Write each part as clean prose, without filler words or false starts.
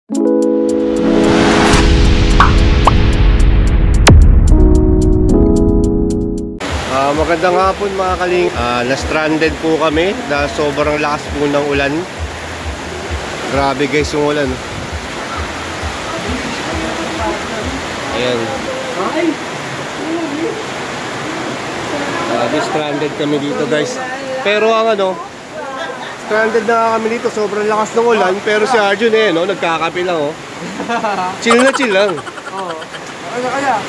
Magandang hapon mga kaling. Na-stranded po kami na sobrang lakas po ng ulan. Grabe guys yung ulan. Ayan. Stranded kami dito guys. Pero ang stranded na kami dito, sobrang lakas ng ulan. Pero si Arjun nagkakape lang Chill na chill lang. Ano kaya?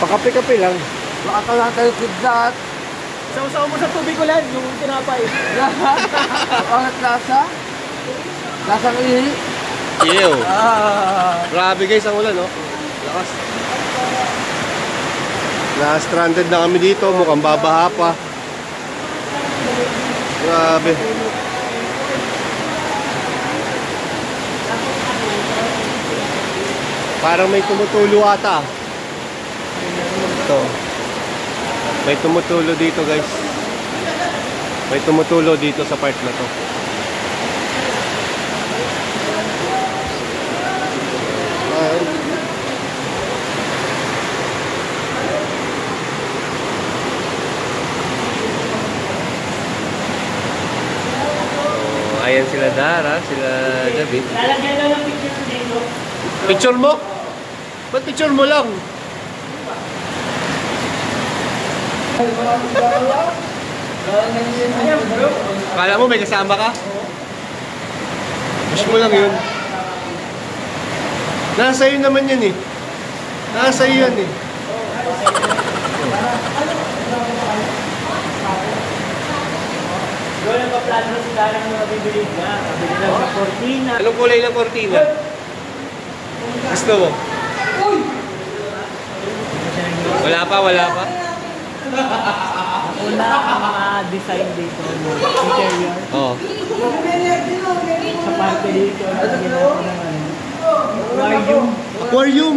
Pakape-kape lang. Baka ka lang tayo kidlat. Saw-saw mo sa tubig ulan, yung tinapay. Ang lasa? Lasang ihi? Ew. Grabe guys ang ulan lakas. Na-stranded na kami dito, mukhang babaha pa. Grabe. Parang may tumutulo ata. Ito. May tumutulo dito guys. May tumutulo dito sa part na to. Ayan sila Dara, sila David. Lalagyan daw ng picture ko dito. Picture mo? Ba't picture mo lang? Kala mo may kasama ka? Wish mo lang yun. Nasa iyo naman yan Nasa iyo yan Doon ang paplano si Dara ng mga bibili niya. Bibili lang sa kortina. Anong kulay ng kortina? Gusto mo? Wala pa? Wala ang mga design dito. Interior. Oo. Sa parte dito. Aquarium. Aquarium!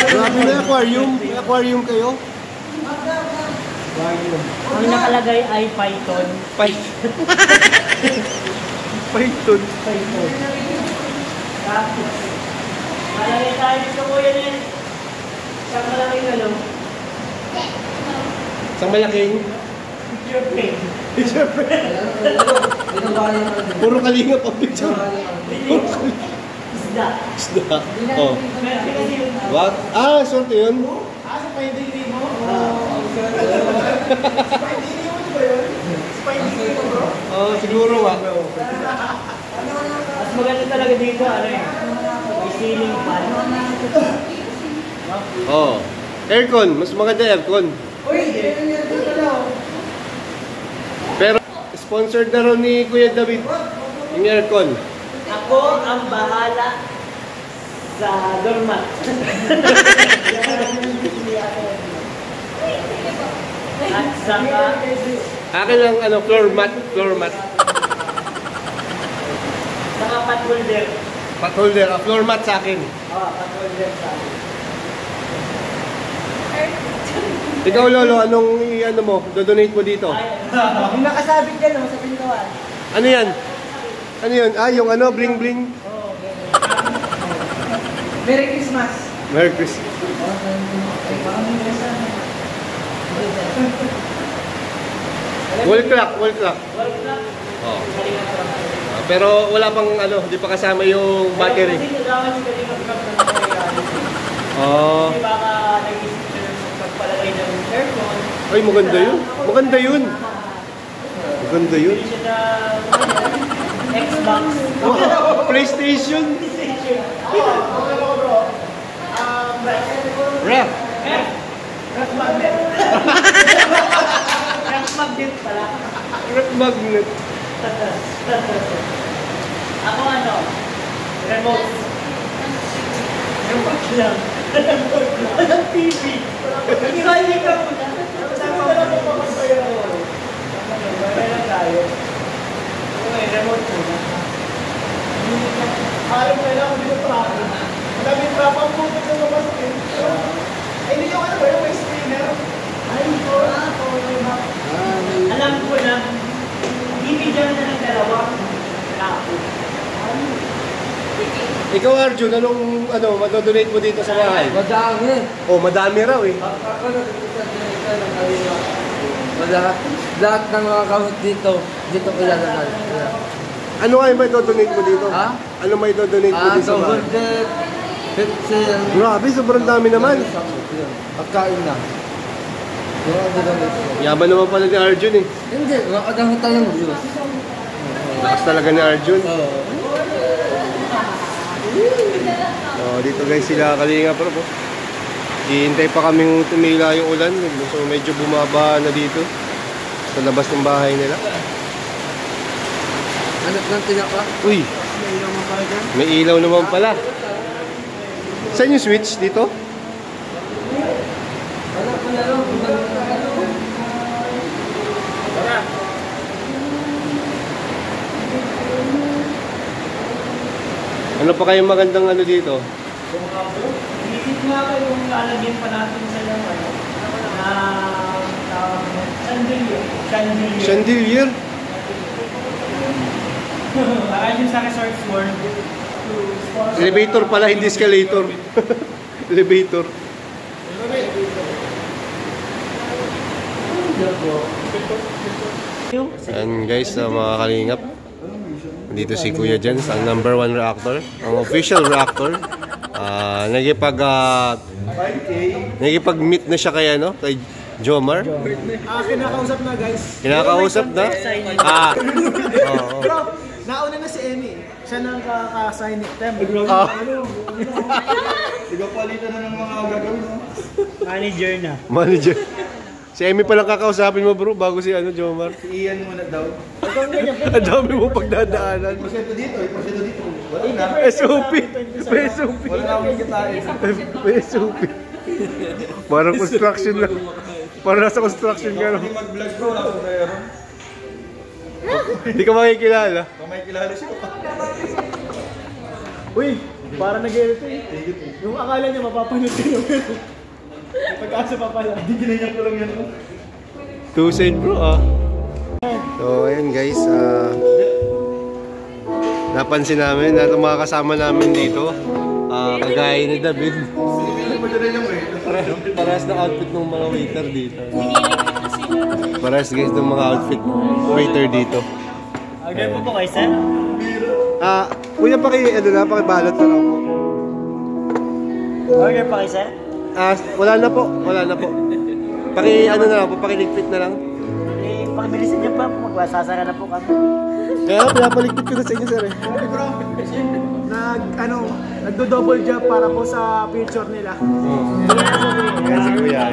Grabe na aquarium. May aquarium kayo? Ang nakalagay ay Python. Python. Tapos, malagay tayo dito po yan Isang malaking Isang malaking? Picture frame. Picture frame. Puro kalinga pa picture. Isda. Isda. What? Sorte yun? Sa Pindili mo? Siguro Mas maganda talaga dito, may ceiling fan. Aircon. Mas maganda aircon. Pero, sponsored na rin ni Kuya David yung aircon. Ako ang bahala sa doormat. At saka Akin ang floor mat. saka pot holder. Pot holder. Floor mat sa akin. Pot holder sa akin. Ikaw Lolo, anong do-donate mo dito? Yung nakasabit dyan sa pintuan. Ano yan? Ano yun? Yung bling bling. Merry Christmas. Merry Christmas. Wall clock. Oh. Pero wala pang di pa kasama yung battery. Kasi nagawa si Kalinga Grab na nangyayari. Kasi baka nag-isip siya ng pagpalagay ng aircon. Ay, maganda yun. Bili siya na Xbox. PlayStation. Ref. Ref magnet. Ref magnet pala. Ref magnet. Ako remote. Remote lang. Walang TV. Hindi ka muna. Saan ka lang papagbayaran? Bayaran tayo. Remote muna. Alam ko lang, hindi ko traffic. Madaming traffic ang puto sa labas eh. Ay, hindi yung may spinner. Ay, alam ko na, bibigyan na ng dalawa. Ikaw Arjun, anong madodonate mo dito sa bahay? Madami. Oh, madami raw eh. Ako nakikita ng Kalinga. Lahat ng mga kahit dito kilalaman. Ano nga yung may dodonate mo dito? Ha? Ano may dodonate mo dito sa bahay? Double Pepsi. Grabe, sobrang dami naman. Pagkain na. Yaman naman pala ni Arjun eh. Hindi, makadami tayong juice. Lakas talaga ni Arjun. Oo. Oh, dito guys sila Kalinga Prab. Hihintay pa kaming tumila yung ulan. So medyo bumaba na dito sa labas ng bahay nila. Anak ng tinapa? Uy! May ilaw naman pala. Saan yung switch dito? Anak ko na lang. Ano pa kayong magandang ano dito? Iisip nga kayo yung lalagyan pa natin sa yung chandelier. Chandelier? Parang yung sa Resorts World. Elevator pala, hindi escalator. Elevator. And guys, mga kalingap, dito si Kuya Jens, ang #1 reactor, ang official reactor. Nagipag-meet na siya kay Jomar. Kinakausap na guys. Kinakausap na? Oo. Bro, nauna na si Emmy. Siya nang kaka-sign it. Tigapalitan na ng mga gagawin. Manager na. Manager. Si Emmy palang kakausapin mo bro, bago si Jomar. Si Ian muna daw. Ang dami mo pagdadaanan. Porsyento dito. Wala na. SOP. May SOP. Wala na akong kitain. May SOP. Parang construction lang. Parang nasa construction ka. Hindi mag-vlog bro, nasa meron. Hindi ka makikilala. Kung may kilala siya. Uy, parang nag-edit eh. Yung akala niya mapapanood ka naman. May pag-asa pa pala. Hindi ginanyan ko lang yan. Tusin bro So ayun guys, napansin namin na itong mga kasama namin dito, kagaya ni David. Parehas ng outfit ng mga waiter dito. Parehas guys ng mga outfit waiter dito. Okay po kayo, sir? Kuya pakibalot na lang po. Okay pa kayo, sir? Wala na po. Na lang po, pakiligpit na lang. Pakibilisan niyo pa, magsasara na po kami. Kaya pinapaligpit ko na sa inyo sir eh. Bro, nagdo-double job para po sa picture nila. Kasi kuya.